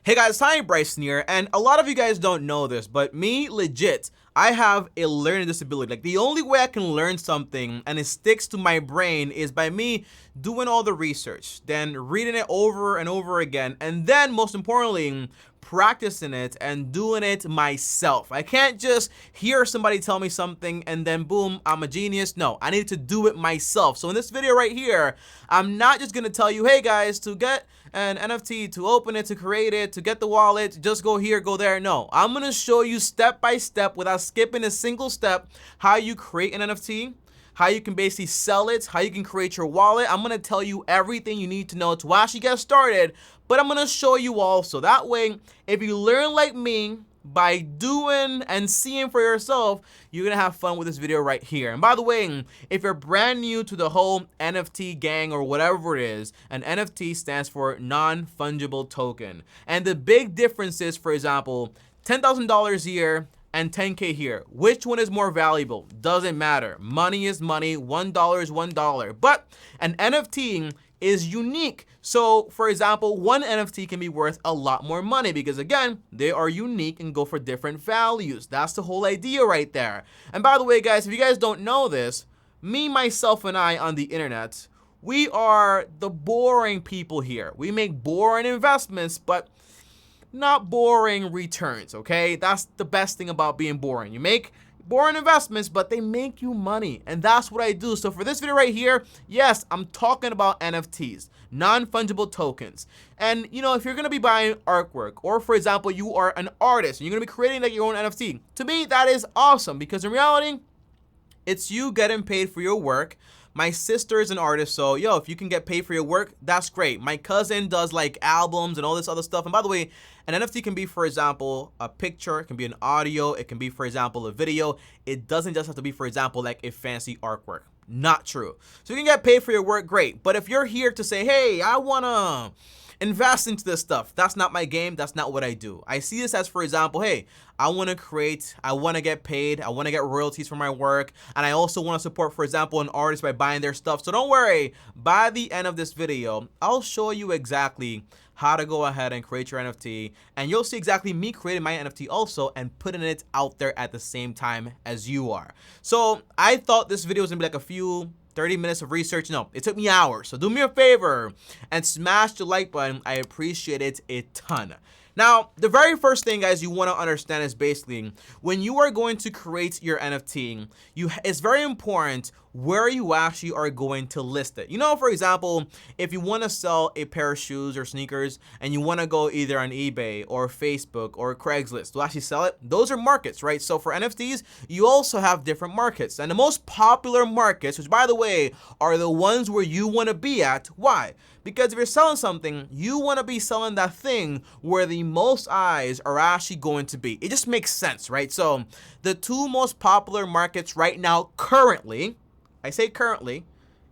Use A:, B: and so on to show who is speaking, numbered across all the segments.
A: Hey guys, TommyBryson here, and a lot of you guys don't know this, but me, legit, I have a learning disability. Like, the only way I can learn something and it sticks to my brain is by me doing all the research, then reading it over and over again, and then, most importantly, practicing it and doing it myself. I can't just hear somebody tell me something and then boom, I'm a genius. No, I need to do it myself. So in this video right here, I'm not just gonna tell you, hey guys, to get an NFT, to open it, to create it, to get the wallet, just go here, go there. No, I'm gonna show you step by step without skipping a single step how you create an NFT, how you can basically sell it, how you can create your wallet. I'm gonna tell you everything you need to know to actually get started, but I'm gonna show you also. That way, if you learn like me by doing and seeing for yourself, you're gonna have fun with this video right here. And by the way, if you're brand new to the whole NFT gang or whatever it is, an NFT stands for non-fungible token. And the big difference is, for example, $10,000 a year and 10K here. Which one is more valuable? Doesn't matter. Money is money. $1 is $1. But an NFT is unique. So, for example, one NFT can be worth a lot more money because, again, they are unique and go for different values. That's the whole idea right there. And by the way, guys, if you guys don't know this, me, myself, and I on the internet, we are the boring people here. We make boring investments, but not boring returns, okay? That's the best thing about being boring. You make boring investments, but they make you money, and that's what I do. So for this video right here, yes, I'm talking about NFTs, non-fungible tokens. And you know, if you're gonna be buying artwork, or for example, you are an artist and you're gonna be creating like your own NFT, to me that is awesome because in reality, it's you getting paid for your work. My sister is an artist, so yo, if you can get paid for your work, that's great. My cousin does like albums and all this other stuff. And by the way, an NFT can be, for example, a picture, it can be an audio, it can be, for example, a video. It doesn't just have to be, for example, like a fancy artwork. Not true. So you can get paid for your work, great. But if you're here to say, hey, I wanna invest into this stuff, that's not my game, that's not what I do. I see this as, for example, hey, I want to create, I want to get paid, I want to get royalties for my work, and I also want to support, for example, an artist by buying their stuff. So don't worry, by the end of this video, I'll show you exactly how to go ahead and create your NFT, and you'll see exactly me creating my NFT also and putting it out there at the same time as you are. So I thought this video was gonna be like a few 30 minutes of research. No, it took me hours. So do me a favor and smash the like button. I appreciate it a ton. Now, the very first thing, guys, you want to understand is basically when you are going to create your NFT, it's very important where you actually are going to list it. You know, for example, if you want to sell a pair of shoes or sneakers and you want to go either on eBay or Facebook or Craigslist to actually sell it, those are markets, right? So for NFTs, you also have different markets. And the most popular markets, which by the way, are the ones where you want to be at. Why? Because if you're selling something, you want to be selling that thing where the most eyes are actually going to be. It just makes sense, right? So the two most popular markets right now currently, I say currently,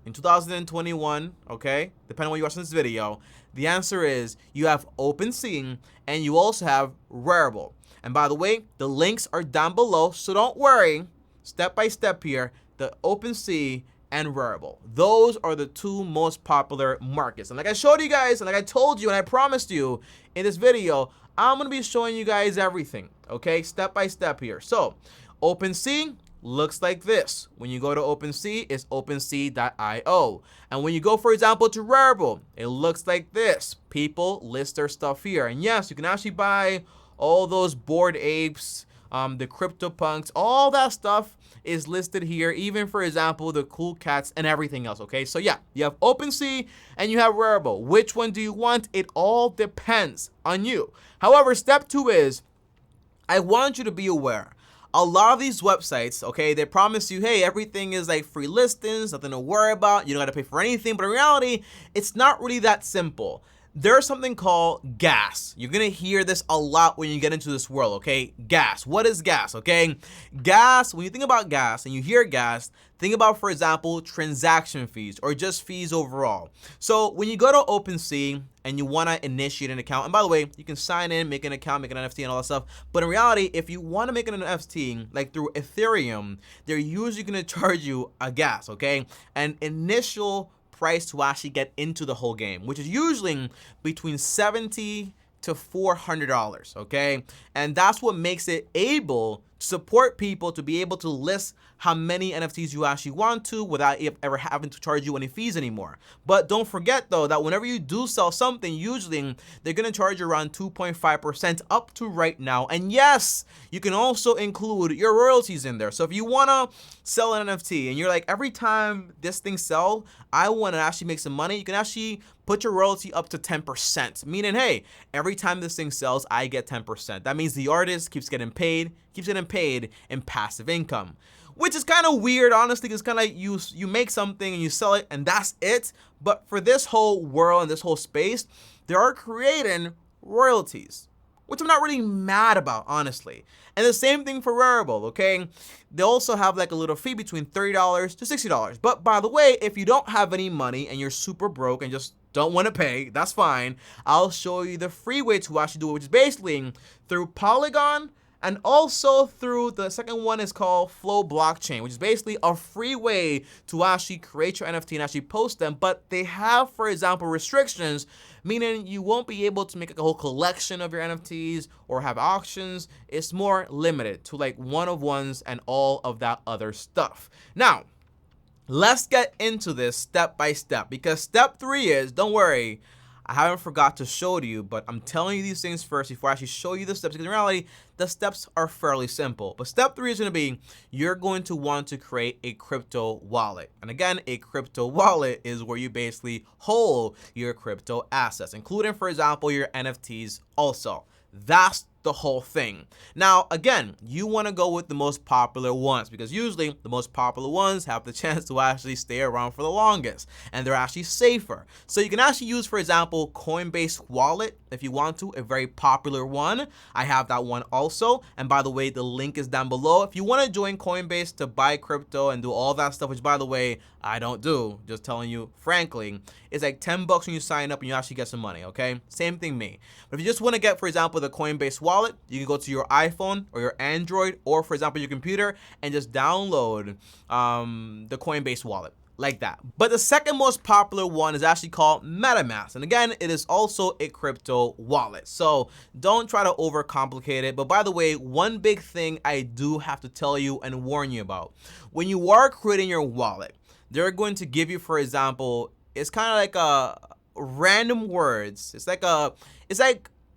A: in 2021, okay, depending on when you watch this video, the answer is you have Opensea and you also have Rarible. And by the way, the links are down below, so don't worry, step by step here, the Opensea and Rarible. Those are the two most popular markets. And like I showed you guys, and like I told you, and I promised you in this video, I'm gonna be showing you guys everything, okay, step by step here. So, Opensea looks like this. When you go to Opensea, it's opensea.io. And when you go, for example, to Rarible, it looks like this. People list their stuff here. And yes, you can actually buy all those Bored Apes, the CryptoPunks, all that stuff is listed here, even, for example, the cool cats and everything else, okay? So yeah, you have Opensea and you have Rarible. Which one do you want? It all depends on you. However, step 2 is, I want you to be aware. A lot of these websites, okay, they promise you, hey, everything is like free listings, nothing to worry about, you don't gotta pay for anything, but in reality, it's not really that simple. There's something called gas. You're gonna hear this a lot when you get into this world, okay? Gas. What is gas, okay? Gas, when you think about gas and you hear gas, think about, for example, transaction fees or just fees overall. So when you go to Opensea and you wanna initiate an account, and by the way, you can sign in, make an account, make an NFT and all that stuff, but in reality, if you wanna make an NFT, like through Ethereum, they're usually gonna charge you a gas, okay? An initial price to actually get into the whole game, which is usually between 70 to $400, okay? And that's what makes it able to support people to be able to list how many NFTs you actually want to without ever having to charge you any fees anymore. But don't forget though that whenever you do sell something, usually they're gonna charge you around 2.5% up to right now. And yes, you can also include your royalties in there. So if you wanna sell an NFT and you're like, every time this thing sells, I wanna actually make some money, you can actually put your royalty up to 10%, meaning, hey, every time this thing sells, I get 10%. That means the artist keeps getting paid in passive income, which is kind of weird, honestly. It's kind of like you make something and you sell it and that's it. But for this whole world and this whole space, they are creating royalties, which I'm not really mad about, honestly. And the same thing for Rarible, okay? They also have like a little fee between $30 to $60. But by the way, if you don't have any money and you're super broke and just don't want to pay, that's fine. I'll show you the free way to actually do it, which is basically through Polygon, and also through the second one is called Flow Blockchain, which is basically a free way to actually create your NFT and actually post them. But they have, for example, restrictions, meaning you won't be able to make a whole collection of your NFTs or have auctions. It's more limited to like one-of-ones and all of that other stuff. Now, let's get into this step by step, because step 3 is, don't worry, I haven't forgot to show you, but I'm telling you these things first before I actually show you the steps, because in reality, the steps are fairly simple. But step 3 is going to be, you're going to want to create a crypto wallet. And again, a crypto wallet is where you basically hold your crypto assets, including, for example, your NFTs also. That's the whole thing. Now, again, you want to go with the most popular ones, because usually the most popular ones have the chance to actually stay around for the longest, and they're actually safer. So you can actually use, for example, Coinbase Wallet if you want to, a very popular one. I have that one also. And by the way, the link is down below. If you want to join Coinbase to buy crypto and do all that stuff, which by the way, I don't do, just telling you frankly, it's like $10 when you sign up and you actually get some money, okay? Same thing me. But if you just want to get, for example, the Coinbase wallet, you can go to your iPhone or your Android or, for example, your computer and just download the Coinbase wallet like that. But the second most popular one is actually called MetaMask. And again, it is also a crypto wallet. So don't try to overcomplicate it. But by the way, one big thing I do have to tell you and warn you about, when you are creating your wallet, they're going to give you, for example, it's kind of like a random words. It's like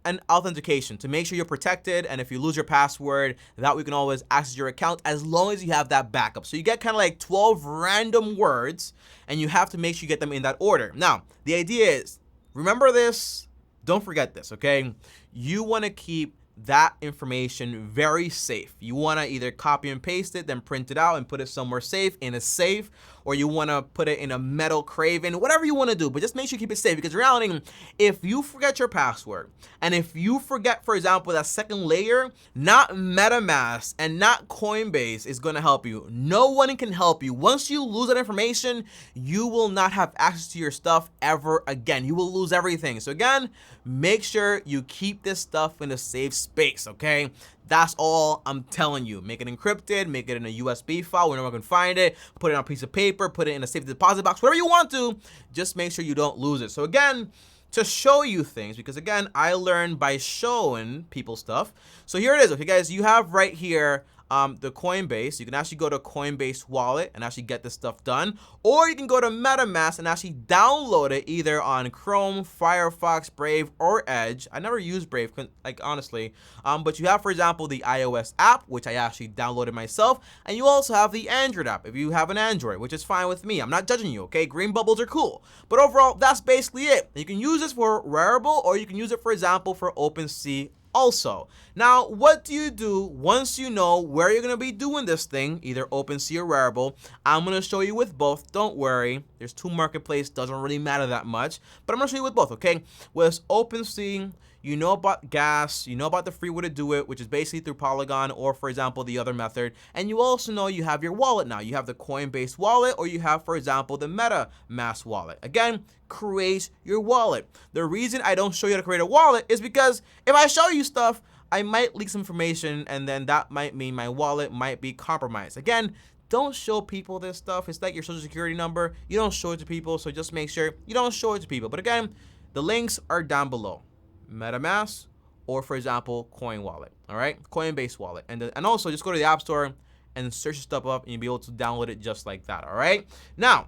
A: an authentication to make sure you're protected, and if you lose your password, that we can always access your account as long as you have that backup. So you get kind of like 12 random words, and you have to make sure you get them in that order. Now, the idea is, remember this, don't forget this, okay? You want to keep that information very safe. You want to either copy and paste it, then print it out and put it somewhere safe in a safe, or you want to put it in a metal craven, whatever you want to do, but just make sure you keep it safe, because in reality, if you forget your password, and if you forget, for example, that second layer, not MetaMask and not Coinbase is going to help you. No one can help you. Once you lose that information, you will not have access to your stuff ever again. You will lose everything. So again, make sure you keep this stuff in a safe space, okay? That's all I'm telling you. Make it encrypted, make it in a USB file where no one can find it, put it on a piece of paper, put it in a safe deposit box, whatever you want to, just make sure you don't lose it. So again, to show you things, because again, I learned by showing people stuff. So here it is, okay guys, you have right here the Coinbase. You can actually go to Coinbase wallet and actually get this stuff done, or you can go to MetaMask and actually download it either on Chrome, Firefox, Brave, or Edge. I never use Brave, like honestly, but you have, for example, the iOS app, which I actually downloaded myself, and you also have the Android app if you have an Android, which is fine with me. I'm not judging you, okay? Green bubbles are cool, but overall, that's basically it. You can use this for Rarible, or you can use it, for example, for Opensea also. Now, what do you do once you know where you're going to be doing this thing, either Opensea or Rarible? I'm going to show you with both. Don't worry. There's two marketplaces. Doesn't really matter that much. But I'm going to show you with both, okay? With Opensea, you know about gas, you know about the free way to do it, which is basically through Polygon or, for example, the other method. And you also know you have your wallet now. You have the Coinbase wallet, or you have, for example, the MetaMask wallet. Again, create your wallet. The reason I don't show you how to create a wallet is because if I show you stuff, I might leak some information, and then that might mean my wallet might be compromised. Again, don't show people this stuff. It's like your social security number. You don't show it to people, so just make sure you don't show it to people. But again, the links are down below. MetaMask, or for example, Coin Wallet. All right, Coinbase Wallet, and also just go to the App Store and search stuff up, and you'll be able to download it just like that. All right. Now,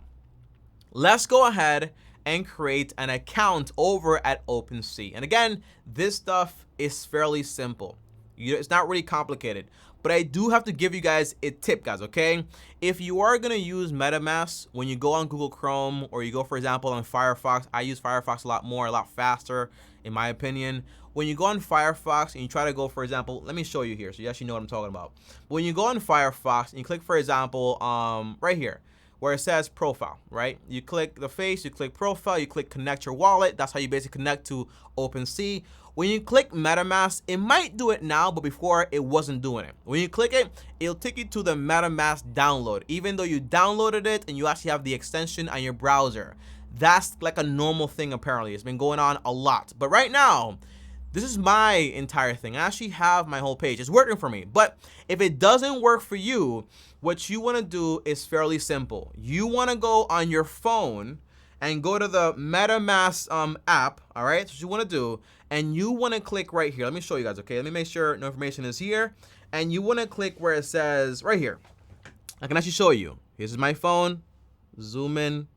A: let's go ahead and create an account over at Opensea. And again, this stuff is fairly simple. It's not really complicated. But I do have to give you guys a tip, guys, okay? If you are going to use MetaMask, when you go on Google Chrome or you go, for example, on Firefox, I use Firefox a lot faster, in my opinion. When you go on Firefox and you try to go, for example, let me show you here so you actually know what I'm talking about. When you go on Firefox and you click, for example, right here, where it says profile, right? You click the face, you click profile, you click connect your wallet. That's how you basically connect to Opensea. When you click MetaMask, it might do it now, but before it wasn't doing it. When you click it, it'll take you to the MetaMask download, even though you downloaded it and you actually have the extension on your browser. That's like a normal thing apparently. It's been going on a lot. But right now, this is my entire thing. I actually have my whole page. It's working for me. But if it doesn't work for you, what you want to do is fairly simple. You want to go on your phone and go to the MetaMask app. All right, that's what you want to do. And you want to click right here. Let me show you guys, okay? Let me make sure no information is here. And you want to click where it says right here. I can actually show you. Here's my phone. Zoom in.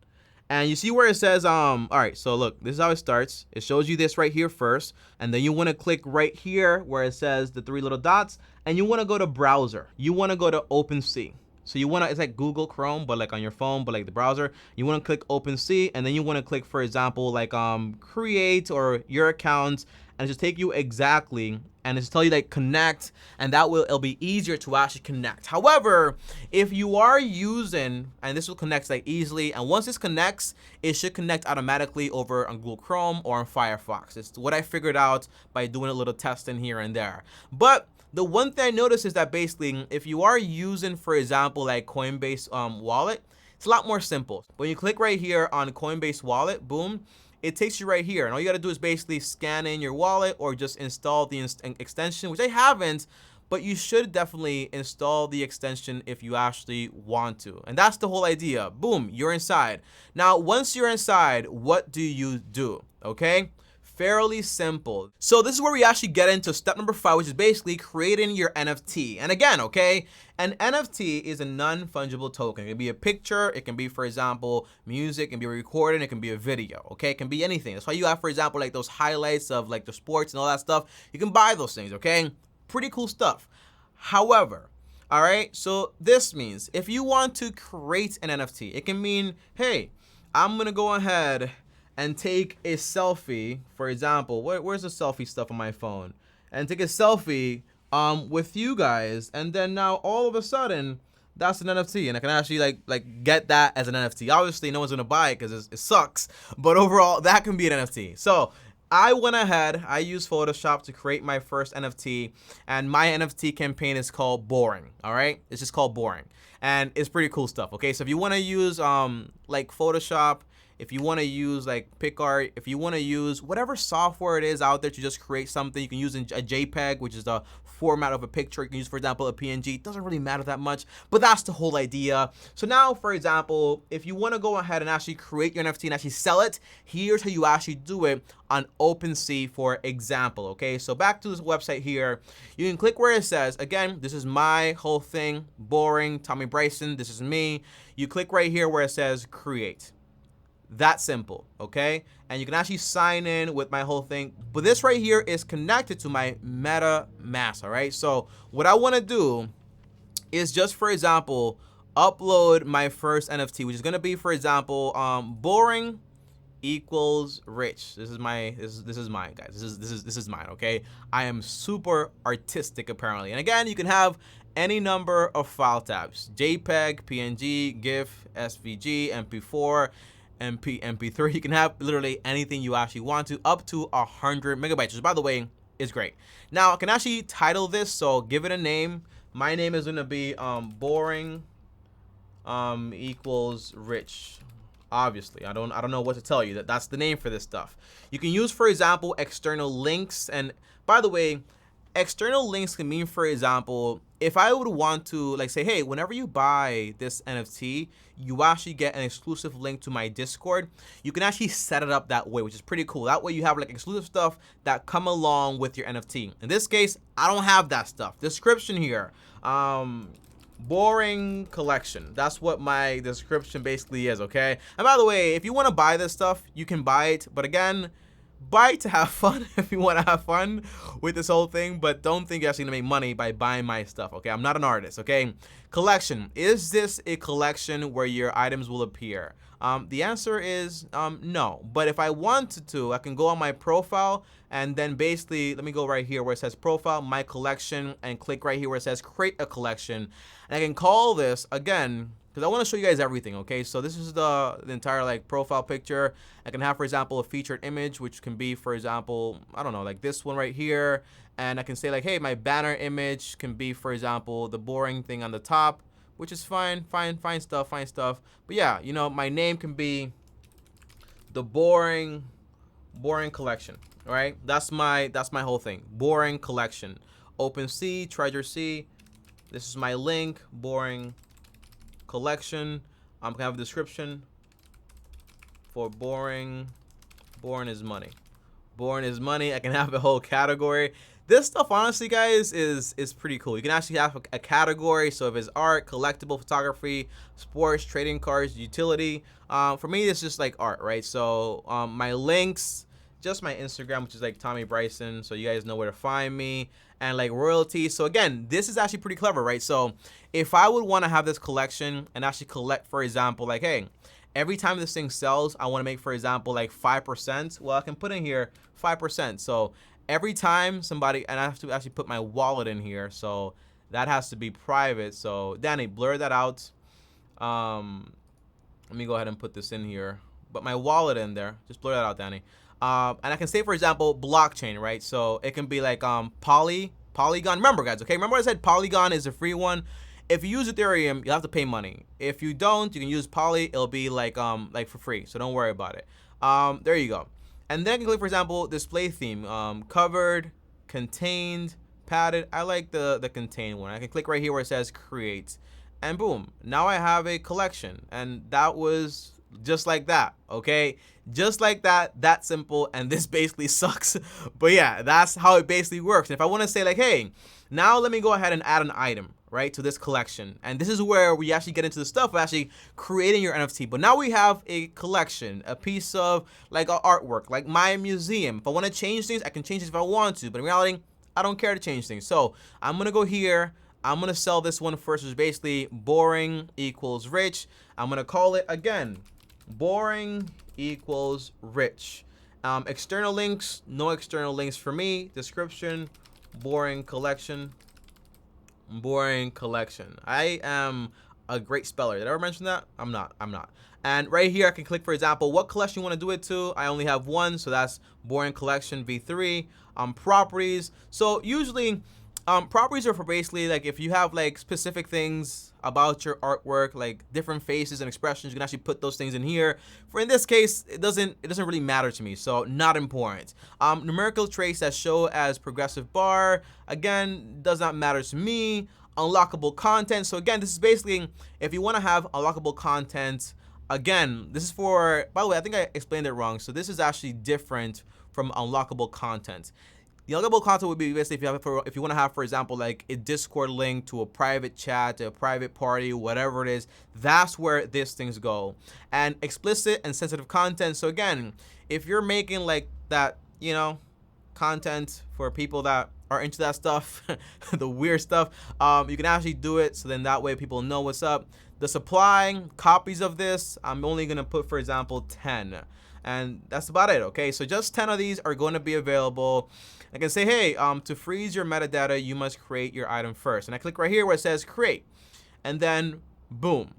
A: And you see where it says, all right, so look, this is how it starts. It shows you this right here first. And then you want to click right here where it says the three little dots. And you want to go to browser. You want to go to Opensea. So you want to, it's like Google Chrome, but like on your phone, but like the browser. You want to click Opensea, and then you want to click, for example, like create or your account, and just take you exactly, and it's tell you like connect, and that will, it'll be easier to actually connect. However, if you are using, and this will connect like easily, and once this connects, it should connect automatically over on Google Chrome or on Firefox. It's what I figured out by doing a little testing here and there. But the one thing I noticed is that basically, if you are using, for example, like Coinbase wallet, it's a lot more simple. When you click right here on Coinbase wallet, boom, it takes you right here. And all you got to do is basically scan in your wallet or just install the extension, which I haven't, but you should definitely install the extension if you actually want to. And that's the whole idea. Boom, you're inside. Now, once you're inside, what do you do? Okay? Fairly simple. So this is where we actually get into step number 5, which is basically creating your NFT. And again, okay, an NFT is a non-fungible token. It can be a picture, it can be, for example, music, it can be a recording, it can be a video, okay? It can be anything. That's why you have, for example, like those highlights of like the sports and all that stuff. You can buy those things, okay? Pretty cool stuff. However, all right, so this means if you want to create an NFT, it can mean, hey, I'm gonna go ahead and take a selfie, for example, where's the selfie stuff on my phone? And take a selfie with you guys, and then now all of a sudden, that's an NFT, and I can actually like get that as an NFT. Obviously, no one's gonna buy it because it sucks, but overall, that can be an NFT. So I went ahead, I used Photoshop to create my first NFT, and my NFT campaign is called Boring, all right? It's just called Boring, and it's pretty cool stuff, okay? So if you wanna use like Photoshop, if you want to use like PicArt, if you want to use whatever software it is out there to just create something, you can use a JPEG, which is the format of a picture. You can use, for example, a PNG. It doesn't really matter that much, but that's the whole idea. So now, for example, if you want to go ahead and actually create your NFT and actually sell it, here's how you actually do it on Opensea, for example. Okay, so back to this website here, you can click where it says, again, this is my whole thing, Boring, TommyBryson, this is me. You click right here where it says create. That simple, okay? And you can actually sign in with my whole thing. But this right here is connected to my MetaMask, all right? So what I want to do is just, for example, upload my first NFT, which is going to be, for example, boring equals rich. This is my this is mine, guys. This is mine, okay? I am super artistic apparently. And again, you can have any number of file types: JPEG, PNG, GIF, SVG, MP4, MP3. You can have literally anything you actually want to, up to 100 megabytes, which by the way is great. Now I can actually title this, so give it a name. My name is gonna be boring equals rich. Obviously, I don't know what to tell you. That's the name for this stuff. You can use, for example, external links. And by the way, External links can mean, for example, if I would want to like say, hey, whenever you buy this NFT, you actually get an exclusive link to my Discord. You can actually set it up that way, which is pretty cool. That way you have like exclusive stuff that come along with your NFT. In this case, I don't have that stuff. Description here. Boring collection. That's what my description basically is, okay? And by the way, if you want to buy this stuff, you can buy it. But again, buy to have fun if you want to have fun with this whole thing, but don't think you're actually gonna make money by buying my stuff, okay? I'm not an artist, okay? Collection. Is this a collection where your items will appear? The answer is no. But if I wanted to, I can go on my profile and then basically, let me go right here where it says profile, my collection, and click right here where it says create a collection. And I can call this, again, because I want to show you guys everything, okay? So this is the entire like profile picture. I can have, for example, a featured image, which can be, for example, I don't know, like this one right here. And I can say like, hey, my banner image can be, for example, the boring thing on the top, which is fine stuff. But yeah, you know, my name can be the boring collection, all right? That's my whole thing, boring collection. Opensea, Treasure Sea. This is my link, boring collection. I'm gonna have a description for boring is money. Boring is money. I can have a whole category. This stuff, honestly, guys, is pretty cool. You can actually have a category. So if it's art, collectible, photography, sports, trading cards, utility. For me, it's just like art, right? So my links, just my Instagram, which is like TommyBryson, so you guys know where to find me, and like royalty. So again, this is actually pretty clever, right? So if I would want to have this collection and actually collect, for example, like, hey, every time this thing sells, I want to make, for example, like 5%. Well, I can put in here 5%. So every time somebody, and I have to actually put my wallet in here, so that has to be private. So Danny, blur that out. Let me go ahead and put this in here, but my wallet in there, just blur that out, Danny. And I can say, for example, blockchain, right? So it can be like Polygon. Remember, guys, okay? Remember I said Polygon is a free one. If you use Ethereum, you have to pay money. If you don't, you can use Poly. It'll be like for free. So don't worry about it. There you go. And then I can click, for example, display theme, covered, contained, padded. I like the contained one. I can click right here where it says create, and boom. Now I have a collection, and that was just like that, okay? Just like that simple, and this basically sucks. But yeah, that's how it basically works. And if I want to say like, hey, now let me go ahead and add an item, right, to this collection. And this is where we actually get into the stuff of actually creating your NFT. But now we have a collection, a piece of like artwork, like my museum. If I want to change things, I can change it if I want to. But in reality, I don't care to change things. So I'm going to go here. I'm going to sell this one first, which is basically boring equals rich. I'm going to call it, again, boring equals rich. External links, no external links for me. Description, boring collection. Boring collection. I am a great speller. Did I ever mention that? I'm not. And right here, I can click, for example, what collection you want to do it to. I only have one, so that's boring collection v3. Properties. So usually, properties are for basically like if you have like specific things about your artwork, like different faces and expressions, you can actually put those things in here. For in this case, it doesn't really matter to me, so not important. Numerical traits that show as progressive bar, again, does not matter to me. Unlockable content. So again, this is basically if you want to have unlockable content. Again, this is for, by the way, I think I explained it wrong. So this is actually different from unlockable content. The unlockable content would be basically if you want to have, for example, like a Discord link to a private chat, to a private party, whatever it is, that's where these things go. And explicit and sensitive content. So again, if you're making like that, you know, content for people that are into that stuff, the weird stuff, you can actually do it. So then that way people know what's up. The supply copies of this, I'm only going to put, for example, 10. And that's about it, okay? So just 10 of these are going to be available. I can say, hey, to freeze your metadata, you must create your item first. And I click right here where it says create. And then, boom.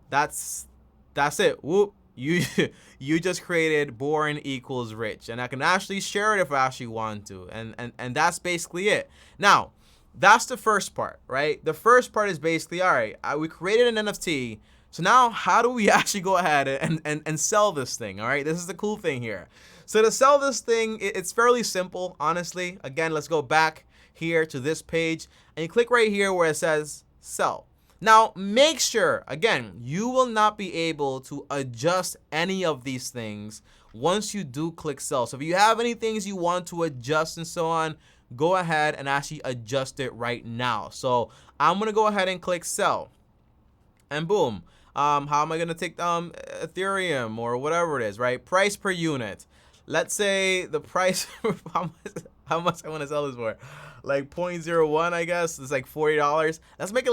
A: That's it. Whoop. You just created boring equals rich. And I can actually share it if I actually want to. And that's basically it. Now, that's the first part, right? The first part is basically, all right, we created an NFT. So now how do we actually go ahead and sell this thing, all right? This is the cool thing here. So to sell this thing, it's fairly simple, honestly. Again, let's go back here to this page, and you click right here where it says sell. Now, make sure, again, you will not be able to adjust any of these things once you do click sell. So if you have any things you want to adjust and so on, go ahead and actually adjust it right now. So I'm gonna go ahead and click sell, and boom. How am I gonna take Ethereum or whatever it is, right? Price per unit. Let's say the price how much I want to sell this for, like 0.01, I guess. It's like $40. Let's make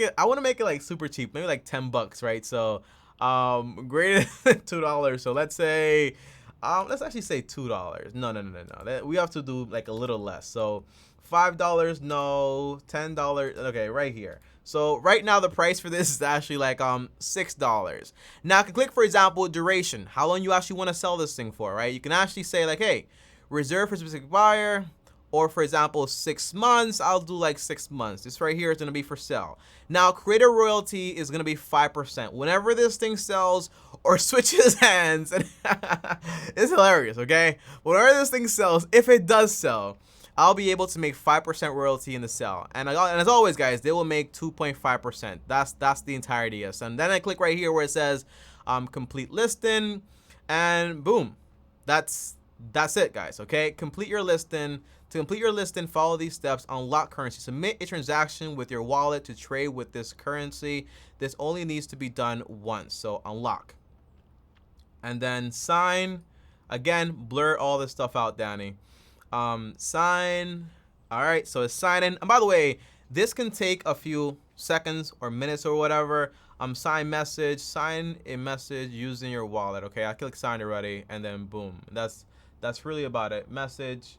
A: it I want to make it like super cheap, maybe like $10, right? So greater than $2. So let's say let's actually say $2. No. We have to do like a little less. So $5, no. $10, okay, right here. So right now the price for this is actually like $6. Now I can click, for example, duration, how long you actually want to sell this thing for, right? You can actually say like, hey, reserve for specific buyer, or for example 6 months. I'll do like 6 months. This right here is going to be for sale. Now creator royalty is going to be 5% whenever this thing sells or switches hands. And it's hilarious, okay? Whenever this thing sells, if it does sell, I'll be able to make 5% royalty in the sell. And as always, guys, they will make 2.5%. That's the entirety of this. And then I click right here where it says complete listing, and boom, that's it, guys. Okay, complete your listing. To complete your listing, follow these steps. Unlock currency. Submit a transaction with your wallet to trade with this currency. This only needs to be done once. So unlock, and then sign. Again, blur all this stuff out, Danny. Sign. All right, so it's signing. And by the way, this can take a few seconds or minutes or whatever. Sign message, sign a message using your wallet. Okay, I click sign already, and then boom. That's really about it. Message.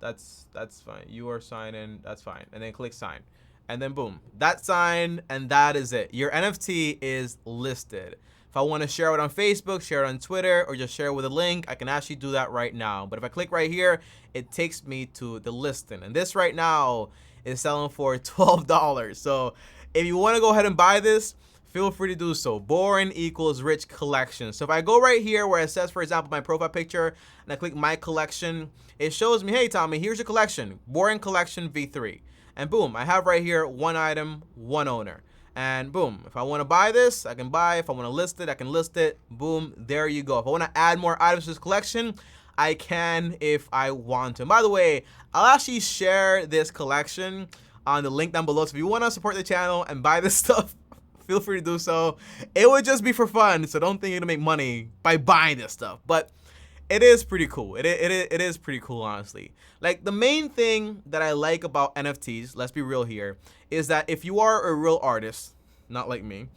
A: That's fine. You are signing. That's fine. And then click sign, and then boom. That's signed, and that is it. Your NFT is listed. If I want to share it on Facebook, share it on Twitter, or just share it with a link, I can actually do that right now. But if I click right here, it takes me to the listing. And this right now is selling for $12. So if you want to go ahead and buy this, feel free to do so. Boring equals rich collection. So if I go right here where it says, for example, my profile picture, and I click my collection, it shows me, hey, Tommy, here's your collection. Boring collection V3. And boom, I have right here one item, one owner. And boom, if I want to buy this, I can buy. If I want to list it, I can list it. Boom, there you go. If I want to add more items to this collection, I can if I want to. And by the way, I'll actually share this collection on the link down below. So if you want to support the channel and buy this stuff, feel free to do so. It would just be for fun, so don't think you're gonna make money by buying this stuff. But it is pretty cool. It is pretty cool, honestly. Like, the main thing that I like about NFTs, let's be real here, is that if you are a real artist, not like me,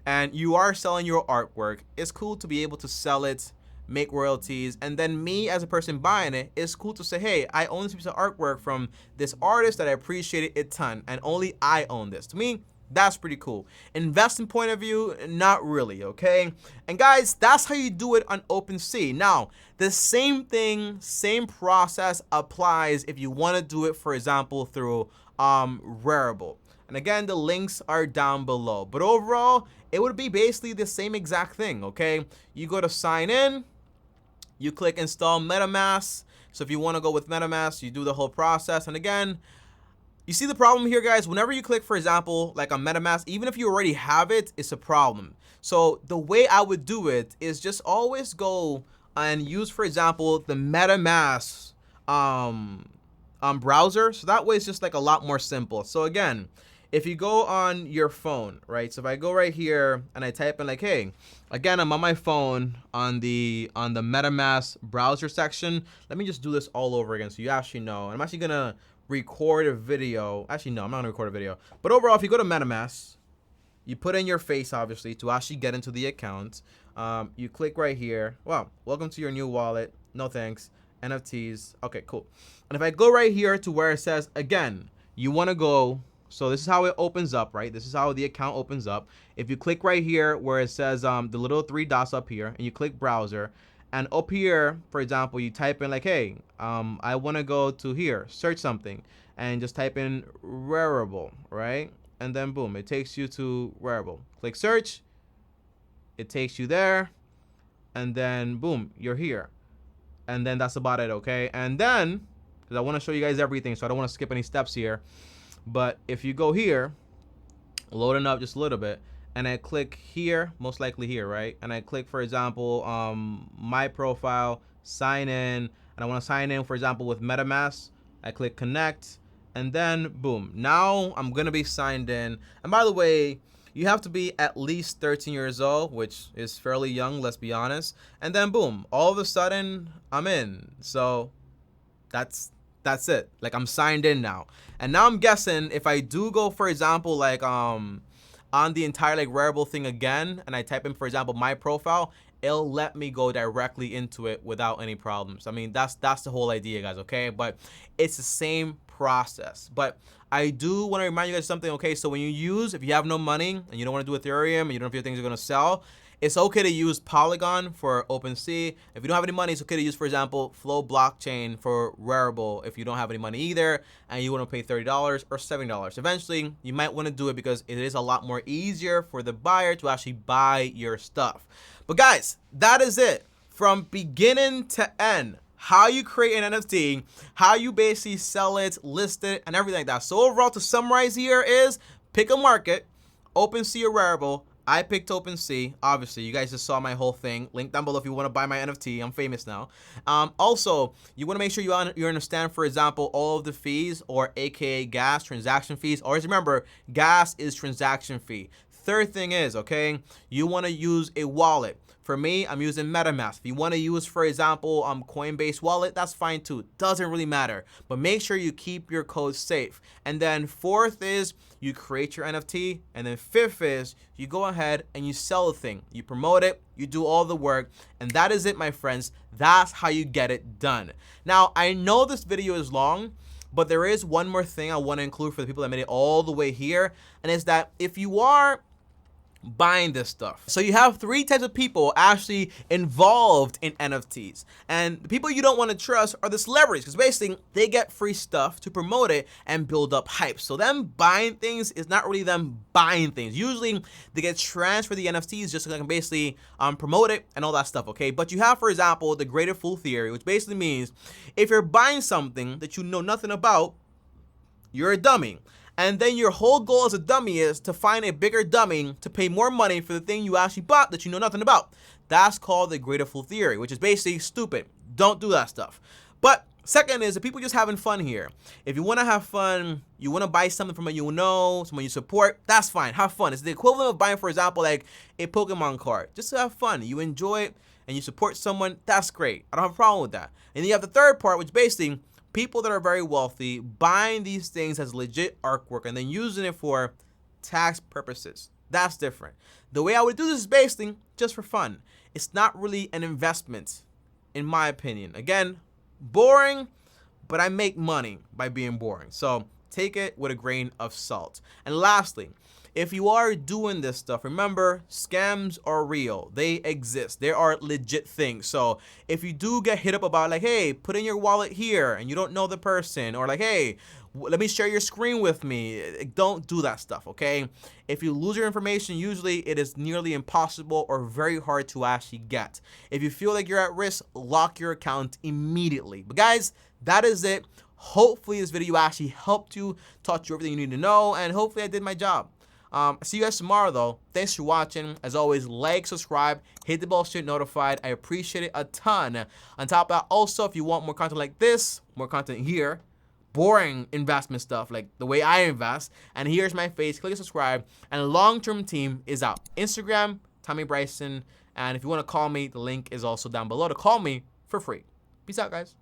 A: and you are selling your artwork, it's cool to be able to sell it, make royalties, and then me as a person buying it, it's cool to say, hey, I own this piece of artwork from this artist that I appreciated a ton, and only I own this. To me, that's pretty cool. Investing point of view, not really, okay? And guys, that's how you do it on Opensea. Now, the same thing, same process applies if you want to do it, for example, through Rarible. And again, the links are down below. But overall, it would be basically the same exact thing, okay? You go to sign in, you click install MetaMask. So if you want to go with MetaMask, you do the whole process. And again, you see the problem here, guys? Whenever you click, for example, like on MetaMask, even if you already have it, it's a problem. So the way I would do it is just always go and use, for example, the MetaMask browser. So that way it's just like a lot more simple. So again, if you go on your phone, right? So if I go right here and I type in like, hey, again, I'm on my phone on the MetaMask browser section. Let me just do this all over again so you actually know. And I'm actually gonna record a video. Actually, no, I'm not gonna record a video. But overall, if you go to MetaMask, you put in your face, obviously, to actually get into the account. You click right here. Wow, welcome to your new wallet. No thanks. NFTs. Okay, cool. And if I go right here to where it says, again, you wanna go, so this is how it opens up, right? This is how the account opens up. If you click right here where it says the little 3 dots up here, and you click browser, and up here, for example, you type in like, hey, I want to go to here, search something, and just type in Rarible, right? And then boom, it takes you to Rarible. Click search, it takes you there, and then boom, you're here. and then that's about it, okay? And then, because I want to show you guys everything, so I don't want to skip any steps here, but if you go here, loading up just a little bit, and I click here, most likely here, right? And I click, for example, my profile, sign in, and I want to sign in, for example, with MetaMask. I click connect, and then boom, now I'm gonna be signed in. And by the way, you have to be at least 13 years old, which is fairly young, let's be honest. And then boom, all of a sudden I'm in. So that's it. Like, I'm signed in now. And now I'm guessing if I do go, for example, like on the entire like Rarible thing again, and I type in, for example, my profile, it'll let me go directly into it without any problems. I mean, that's the whole idea, guys, okay? But it's the same process. But I do want to remind you guys something, okay? So when you use, if you have no money and you don't want to do Ethereum and you don't know if your things are going to sell, it's okay to use Polygon for Opensea. If you don't have any money, it's okay to use, for example, Flow Blockchain for Rarible if you don't have any money either and you want to pay $30 or $70. Eventually, you might want to do it because it is a lot more easier for the buyer to actually buy your stuff. But guys, that is it. From beginning to end, how you create an NFT, how you basically sell it, list it, and everything like that. So overall, to summarize here is pick a market, Opensea or Rarible. I picked Opensea. Obviously, you guys just saw my whole thing. Link down below if you want to buy my NFT. I'm famous now. Also, you want to make sure you understand, for example, all of the fees, or AKA gas, transaction fees. Always remember, gas is transaction fee. Third thing is, okay, you want to use a wallet. For me, I'm using MetaMask. If you want to use, for example, Coinbase wallet, that's fine too. Doesn't really matter. But make sure you keep your code safe. And then fourth is you create your NFT. And then fifth is you go ahead and you sell the thing. You promote it. You do all the work. And that is it, my friends. That's how you get it done. Now, I know this video is long, but there is one more thing I want to include for the people that made it all the way here. And it's that if you are buying this stuff. So you have three types of people actually involved in NFTs. And the people you don't want to trust are the celebrities, because basically they get free stuff to promote it and build up hype. So them buying things is not really them buying things. Usually they get transferred the NFTs just so they can basically promote it and all that stuff, okay? But you have, for example, the greater fool theory, which basically means if you're buying something that you know nothing about, you're a dummy. And then your whole goal as a dummy is to find a bigger dummy to pay more money for the thing you actually bought that you know nothing about. That's called the greater fool theory, which is basically stupid. Don't do that stuff. But second is the people just having fun here. If you want to have fun, you want to buy something from someone you know, someone you support, that's fine. Have fun. It's the equivalent of buying, for example, like a Pokemon card. Just to have fun. You enjoy it and you support someone, that's great. I don't have a problem with that. And then you have the third part, which basically people that are very wealthy buying these things as legit artwork and then using it for tax purposes. That's different. The way I would do this is basically just for fun. It's not really an investment, in my opinion. Again, boring, but I make money by being boring. So take it with a grain of salt. And lastly, if you are doing this stuff, remember, scams are real. They exist. They are legit things. So if you do get hit up about like, hey, put in your wallet here and you don't know the person, or like, hey, let me share your screen with me, don't do that stuff, okay? If you lose your information, usually it is nearly impossible or very hard to actually get. If you feel like you're at risk, lock your account immediately. But guys, that is it. Hopefully this video actually helped you, taught you everything you need to know, and hopefully I did my job. See you guys tomorrow though. Thanks for watching. As always, like, subscribe, hit the bell so you're notified. I appreciate it a ton. On top of that, also, if you want more content like this, more content here, boring investment stuff like the way I invest, and here's my face, click subscribe, and long-term team is out. Instagram, TommyBryson, and if you want to call me, the link is also down below to call me for free. Peace out, guys.